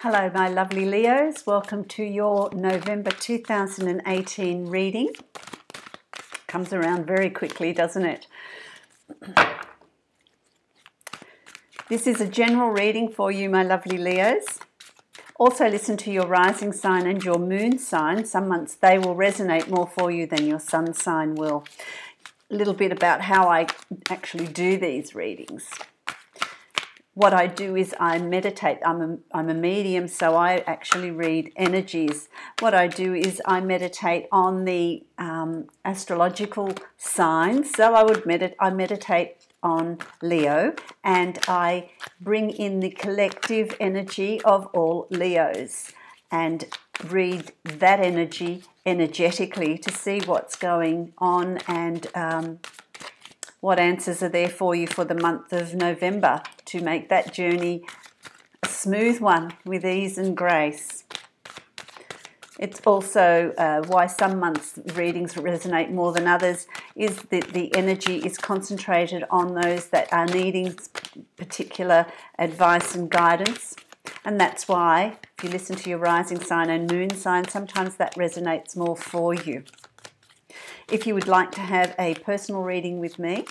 Hello, my lovely Leos. Welcome to your November 2018 reading. Comes around very quickly, doesn't it? This is a general reading for you, my lovely Leos. Also listen to your rising sign and your moon sign. Some months they will resonate more for you than your sun sign will. A little bit about how I actually do these readings. What I do is I meditate. I'm a medium, so I actually read energies. What I do is I meditate on the astrological signs. So I meditate on Leo, and I bring in the collective energy of all Leos and read that energy energetically to see what's going on and what answers are there for you for the month of November to make that journey a smooth one with ease and grace. It's also why some months readings resonate more than others is that the energy is concentrated on those that are needing particular advice and guidance. And that's why if you listen to your rising sign and moon sign, sometimes that resonates more for you. If you would like to have a personal reading with me,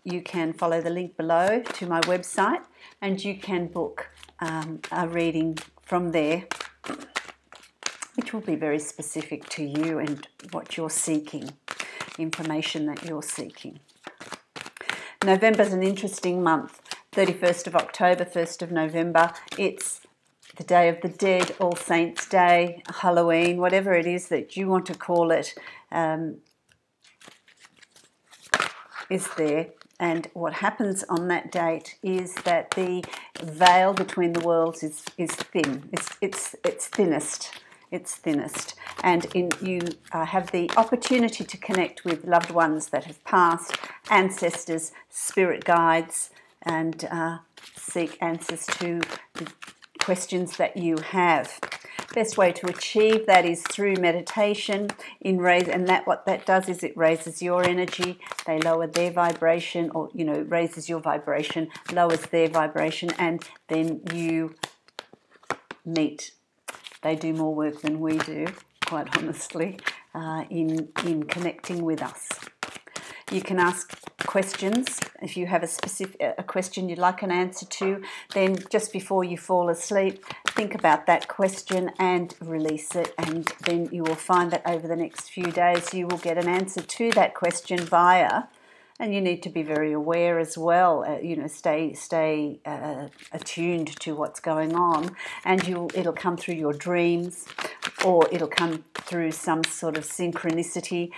you can follow the link below to my website and you can book a reading from there, which will be very specific to you and what you're seeking, information that you're seeking. November's an interesting month. 31st of October, 1st of November. It's the Day of the Dead, All Saints' Day, Halloween, whatever it is that you want to call it, is there. And what happens on that date is that the veil between the worlds is thin. It's thinnest. It's thinnest. And you have the opportunity to connect with loved ones that have passed, ancestors, spirit guides, and seek answers to the questions that you have. Best way to achieve that is through meditation. And what that does is it raises your energy. They lower their vibration, or raises your vibration, lowers their vibration, and then you meet. They do more work than we do, quite honestly, in connecting with us. You can ask questions. If you have a question you'd like an answer to, then just before you fall asleep, think about that question and release it, and then you will find that over the next few days you will get an answer to that question via. And you need to be very aware as well. Stay attuned to what's going on, and it'll come through your dreams, or it'll come through some sort of synchronicity,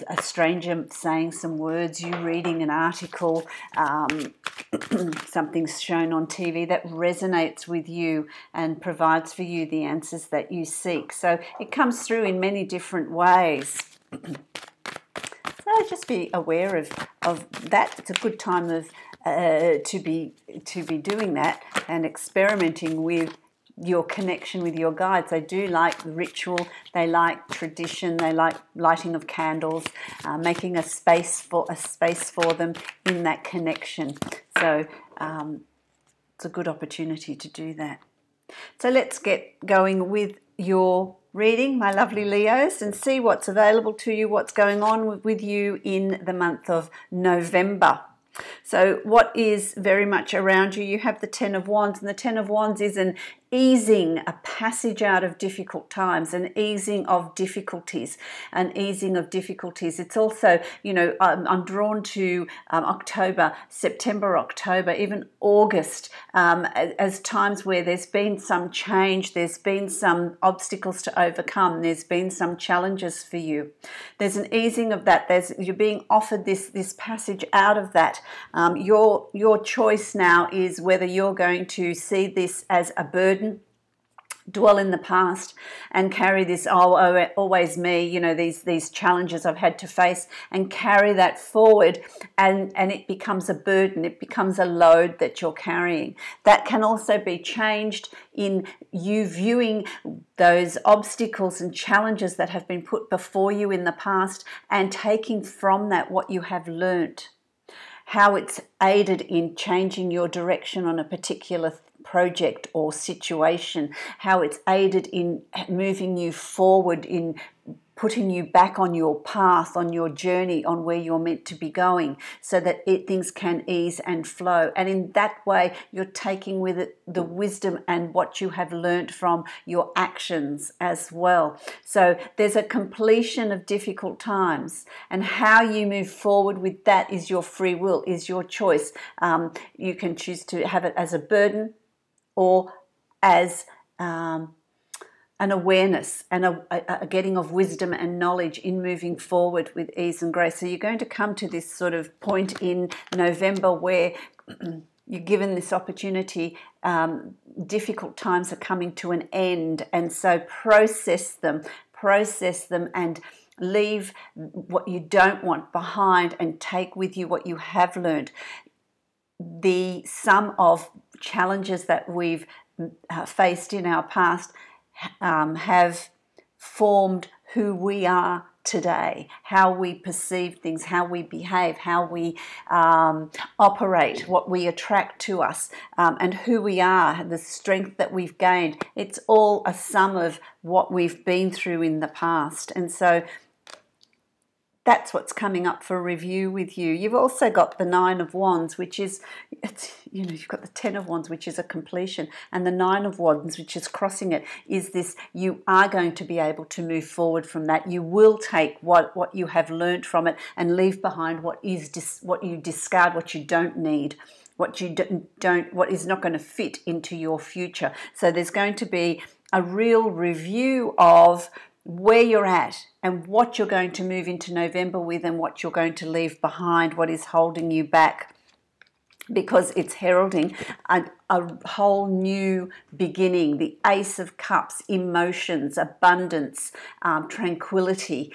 a stranger saying some words, you reading an article, something's shown on TV that resonates with you and provides for you the answers that you seek. So it comes through in many different ways. So just be aware of that. It's a good time to be doing that and experimenting with your connection with your guides. They do like ritual, they like tradition, they like lighting of candles, making a space for them in that connection. So it's a good opportunity to do that. So let's get going with your reading, my lovely Leos, and see what's available to you, what's going on with you in the month of November. So what is very much around you? You have the Ten of Wands, and the Ten of Wands is an easing, a passage out of difficult times, an easing of difficulties, an easing of difficulties. It's also, I'm drawn to October, September, October, even August, as times where there's been some change, there's been some obstacles to overcome, there's been some challenges for you. There's an easing of that. You're being offered this passage out of that. Your choice now is whether you're going to see this as a burden, dwell in the past and carry this, always me, these challenges I've had to face, and carry that forward, and it becomes a burden, it becomes a load that you're carrying. That can also be changed in you viewing those obstacles and challenges that have been put before you in the past and taking from that what you have learnt, how it's aided in changing your direction on a particular project or situation, how it's aided in moving you forward, in putting you back on your path, on your journey, on where you're meant to be going, so that things can ease and flow. And in that way, you're taking with it the wisdom and what you have learned from your actions as well. So there's a completion of difficult times, and how you move forward with that is your free will, is your choice. You can choose to have it as a burden or as an awareness and a getting of wisdom and knowledge in moving forward with ease and grace. So you're going to come to this sort of point in November where you're given this opportunity. Difficult times are coming to an end, and so process them and leave what you don't want behind and take with you what you have learned. The sum of challenges that we've faced in our past have formed who we are today, how we perceive things, how we behave, how we operate, what we attract to us, and who we are, the strength that we've gained. It's all a sum of what we've been through in the past. And so that's what's coming up for review with you. You've also got the Nine of Wands, which is, you've got the Ten of Wands, which is a completion, and the Nine of Wands, which is crossing it, is this: you are going to be able to move forward from that. You will take what you have learned from it and leave behind what you discard, what you don't need, what you don't, what is not going to fit into your future. So there's going to be a real review of where you're at and what you're going to move into November with, and what you're going to leave behind, what is holding you back, because it's heralding a whole new beginning. The Ace of Cups, emotions, abundance, tranquility.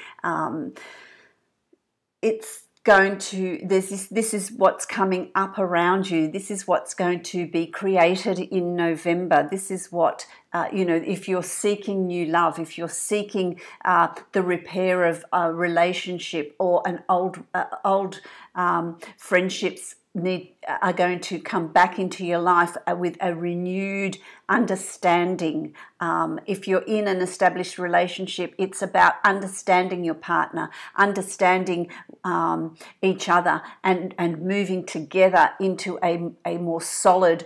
It's going to, this is what's coming up around you. This is what's going to be created in November. This is what, if you're seeking new love, if you're seeking the repair of a relationship, or an old friendships are going to come back into your life with a renewed understanding. If you're in an established relationship, it's about understanding your partner, understanding each other, and moving together into a more solid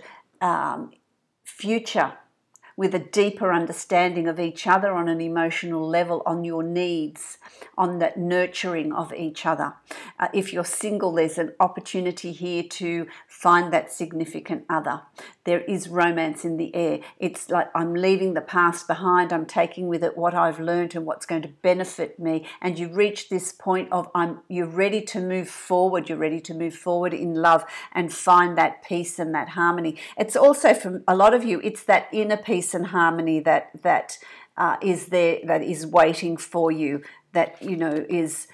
future, with a deeper understanding of each other on an emotional level, on your needs, on that nurturing of each other. If you're single, there's an opportunity here to find that significant other. There is romance in the air. It's like, I'm leaving the past behind, I'm taking with it what I've learned and what's going to benefit me. And you reach this point of you're ready to move forward. You're ready to move forward in love and find that peace and that harmony. It's also, for a lot of you, it's that inner peace and harmony that is there, that is waiting for you, that is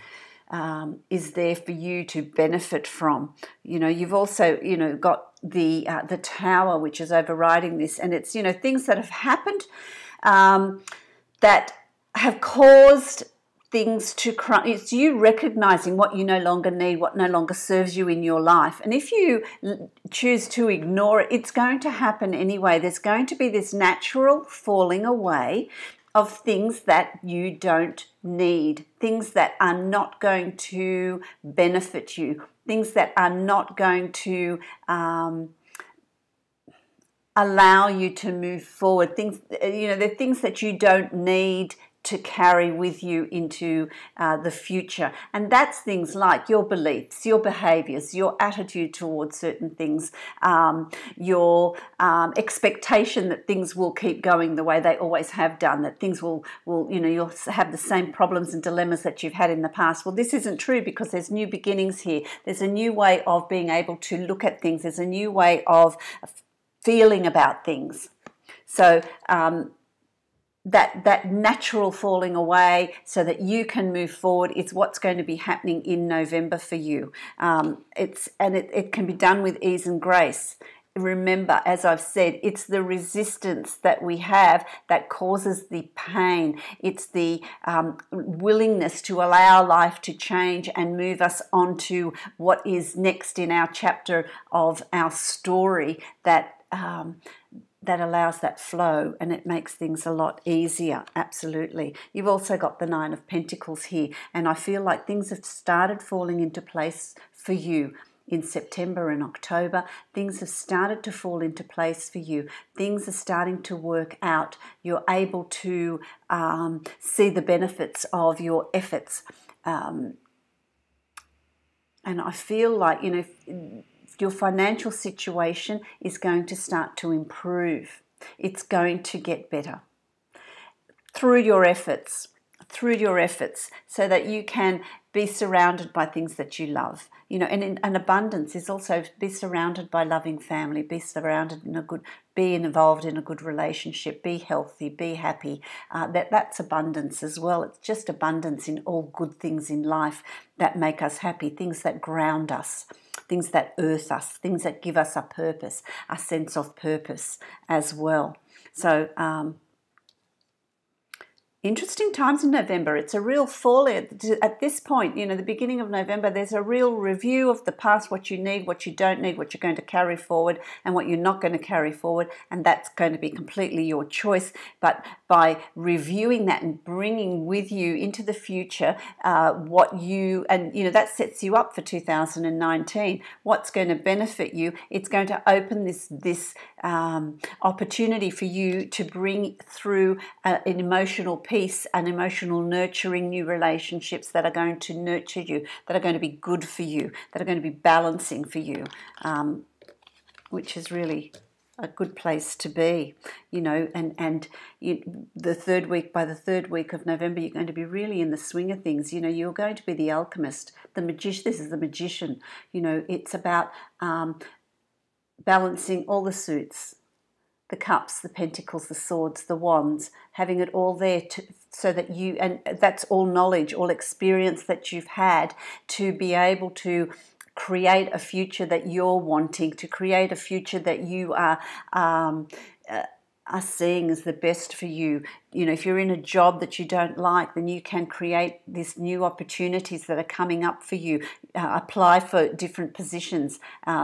there for you to benefit from. You've also got the Tower, which is overriding this, and it's things that have happened that have caused things to crunch. It's you recognizing what you no longer need, what no longer serves you in your life. And if you choose to ignore it, it's going to happen anyway. There's going to be this natural falling away of things that you don't need, things that are not going to benefit you, things that are not going to allow you to move forward. Things, they're things that you don't need to carry with you into the future. And that's things like your beliefs, your behaviors, your attitude towards certain things, your expectation that things will keep going the way they always have done, that things will you'll have the same problems and dilemmas that you've had in the past. Well, this isn't true, because there's new beginnings here. There's a new way of being able to look at things. There's a new way of feeling about things. So that natural falling away so that you can move forward is what's going to be happening in November for you. It can be done with ease and grace. Remember, as I've said, it's the resistance that we have that causes the pain. It's the willingness to allow life to change and move us on to what is next in our chapter of our story that that allows that flow, and it makes things a lot easier. Absolutely. You've also got the Nine of Pentacles here, and I feel like things have started falling into place for you in September and October. Things have started to fall into place for you. Things are starting to work out. You're able to see the benefits of your efforts. And I feel like, you know, your financial situation is going to start to improve. It's going to get better through your efforts, so that you can be surrounded by things that you love. You know, and an abundance is also be surrounded by loving family, be involved in a good relationship, be healthy, be happy. That's abundance as well. It's just abundance in all good things in life that make us happy, things that ground us, things that earth us, things that give us a purpose, a sense of purpose as well. So, interesting times in November. It's a real fall at this point, you know, the beginning of November. There's a real review of the past, what you need, what you don't need, what you're going to carry forward and what you're not going to carry forward. And that's going to be completely your choice. But by reviewing that and bringing with you into the future that sets you up for 2019. What's going to benefit you? It's going to open this opportunity for you to bring through an emotional peace and emotional nurturing, new relationships that are going to nurture you, that are going to be good for you, that are going to be balancing for you, which is really a good place to be, you know. And the third week, by the third week of November, you're going to be really in the swing of things. You know, you're going to be the alchemist, the magician. This is the magician. You know, it's about balancing all the suits, the cups, the pentacles, the swords, the wands, having it all there so that you, and that's all knowledge, all experience that you've had to be able to create a future that you're wanting, to create a future that you are seeing as the best for you. You know, if you're in a job that you don't like, then you can create these new opportunities that are coming up for you. Apply for different positions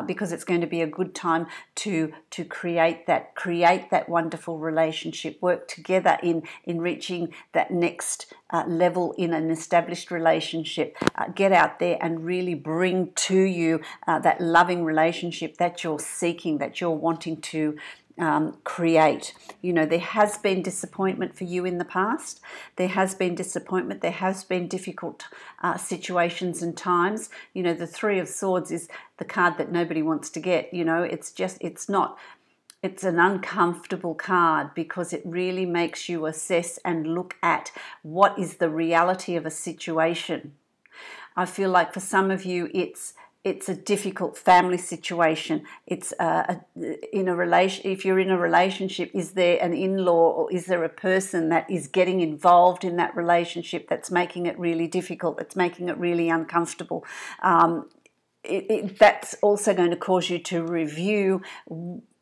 because it's going to be a good time to create that wonderful relationship. Work together in reaching that next level in an established relationship. Get out there and really bring to you that loving relationship that you're seeking, that you're wanting to create. You know, there has been disappointment for you in the past. There has been disappointment. There has been difficult situations and times. You know, the Three of Swords is the card that nobody wants to get. You know, it's an uncomfortable card because it really makes you assess and look at what is the reality of a situation. I feel like for some of you, it's a difficult family situation. It's in a relation. If you're in a relationship, is there an in-law or is there a person that is getting involved in that relationship that's making it really difficult, that's making it really uncomfortable? That's also going to cause you to review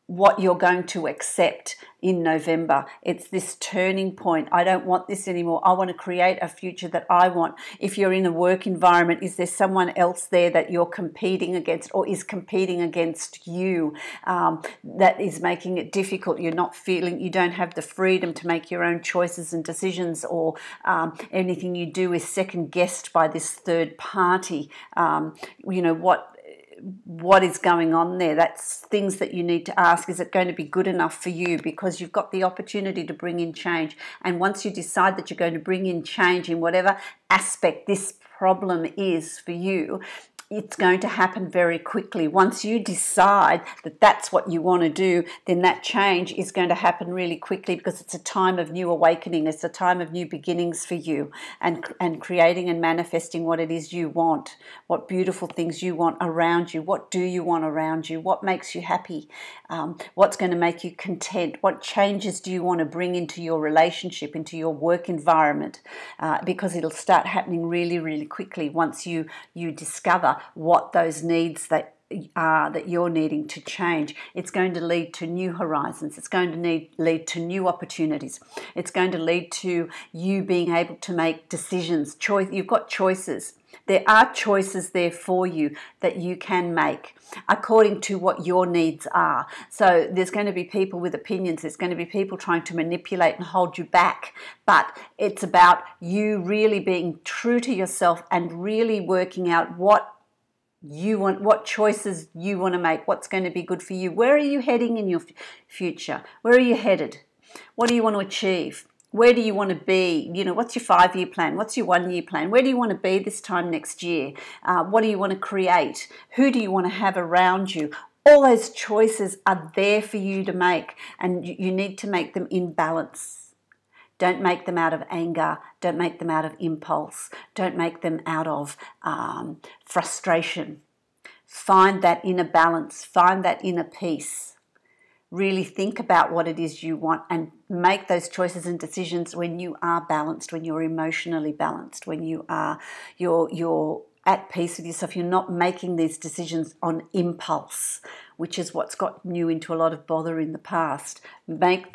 what you're going to accept in November. It's this turning point. I don't want this anymore. I want to create a future that I want. If you're in a work environment, is there someone else there that you're competing against or is competing against you that is making it difficult? You're not feeling, you don't have the freedom to make your own choices and decisions, or anything you do is second guessed by this third party. You know, what is going on there? That's things that you need to ask. Is it going to be good enough for you? Because you've got the opportunity to bring in change. And once you decide that you're going to bring in change in whatever aspect this problem is for you, it's going to happen very quickly. Once you decide that that's what you want to do, then that change is going to happen really quickly because it's a time of new awakening. It's a time of new beginnings for you, and creating and manifesting what it is you want, what beautiful things you want around you. What do you want around you? What makes you happy? What's going to make you content? What changes do you want to bring into your relationship, into your work environment? Because it'll start happening really, really quickly once you discover what those needs that you're needing to change. It's going to lead to new horizons. It's going to lead to new opportunities. It's going to lead to you being able to make decisions. You've got choices. There are choices there for you that you can make according to what your needs are. So there's going to be people with opinions. There's going to be people trying to manipulate and hold you back. But it's about you really being true to yourself and really working out what you want, what choices you want to make, what's going to be good for you. Where are you heading in your future? Where are you headed? What do you want to achieve? Where do you want to be? You know, what's your 5-year plan? What's your 1-year plan? Where do you want to be this time next year? What do you want to create? Who do you want to have around you? All those choices are there for you to make, and you need to make them in balance. Don't make them out of anger. Don't make them out of impulse. Don't make them out of frustration. Find that inner balance. Find that inner peace. Really think about what it is you want and make those choices and decisions when you are balanced, when you're emotionally balanced, when you're at peace with yourself. You're not making these decisions on impulse, which is what's gotten you into a lot of bother in the past. Make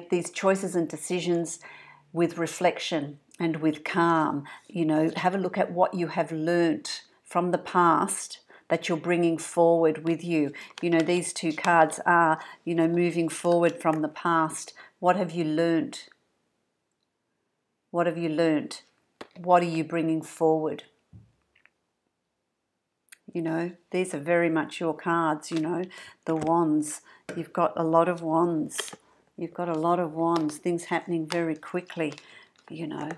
these choices and decisions with reflection and with calm. You know, have a look at what you have learnt from the past that you're bringing forward with you. You know, these two cards are, you know, moving forward from the past. What have you learnt? What have you learnt? What are you bringing forward? You know, these are very much your cards, you know, the wands. You've got a lot of wands. You've got a lot of wands, things happening very quickly, you know.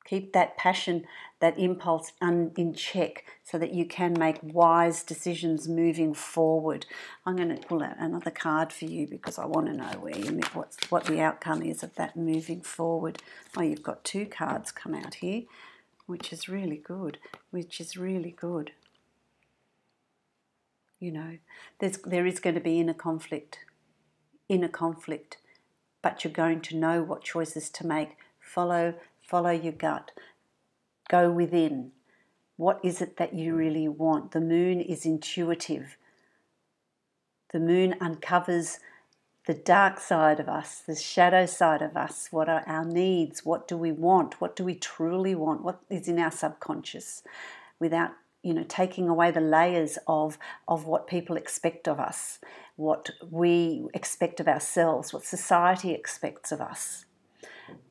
Keep that passion, that impulse in check so that you can make wise decisions moving forward. I'm going to pull out another card for you because I want to know what the outcome is of that moving forward. Oh, you've got 2 cards come out here, which is really good, You know, there is going to be inner conflict, but you're going to know what choices to make. Follow your gut. Go within. What is it that you really want? The moon is intuitive. The moon uncovers the dark side of us, the shadow side of us. What are our needs? What do we want? What do we truly want? What is in our subconscious? Without, you know, taking away the layers of what people expect of us, what we expect of ourselves, what society expects of us.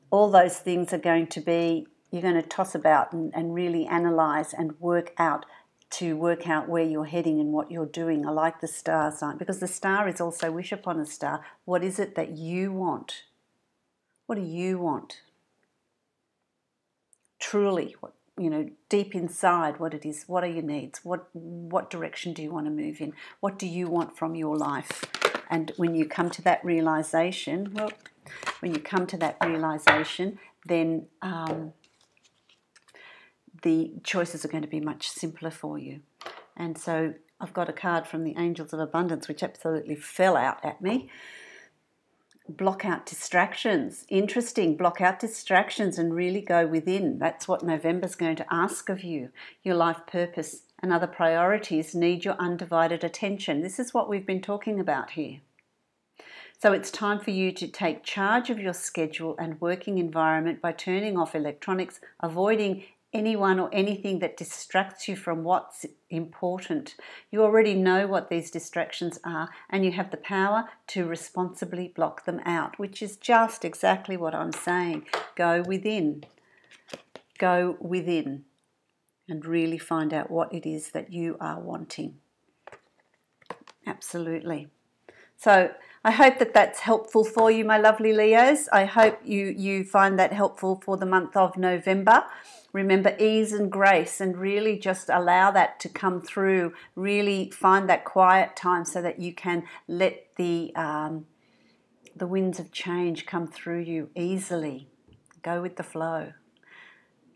All those things are going to be, you're going to toss about and really analyse and work out where you're heading and what you're doing. I like the star sign because the star is also wish upon a star. What is it that you want? What do you want? Truly, what, you know, deep inside what it is. What are your needs? What direction do you want to move in? What do you want from your life? And when you come to that realisation, then the choices are going to be much simpler for you. And so I've got a card from the Angels of Abundance, which absolutely fell out at me. Block out distractions. Interesting. Block out distractions and really go within. That's what November's going to ask of you. Your life purpose and other priorities need your undivided attention. This is what we've been talking about here. So it's time for you to take charge of your schedule and working environment by turning off electronics, avoiding anyone or anything that distracts you from what's important. You already know what these distractions are, and you have the power to responsibly block them out, which is just exactly what I'm saying. Go within. Go within and really find out what it is that you are wanting. Absolutely. So I hope that that's helpful for you, my lovely Leos. I hope you find that helpful for the month of November. Remember ease and grace, and really just allow that to come through. Really find that quiet time so that you can let the winds of change come through you easily. Go with the flow.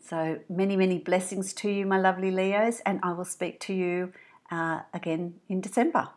So many, many blessings to you, my lovely Leos, and I will speak to you again in December.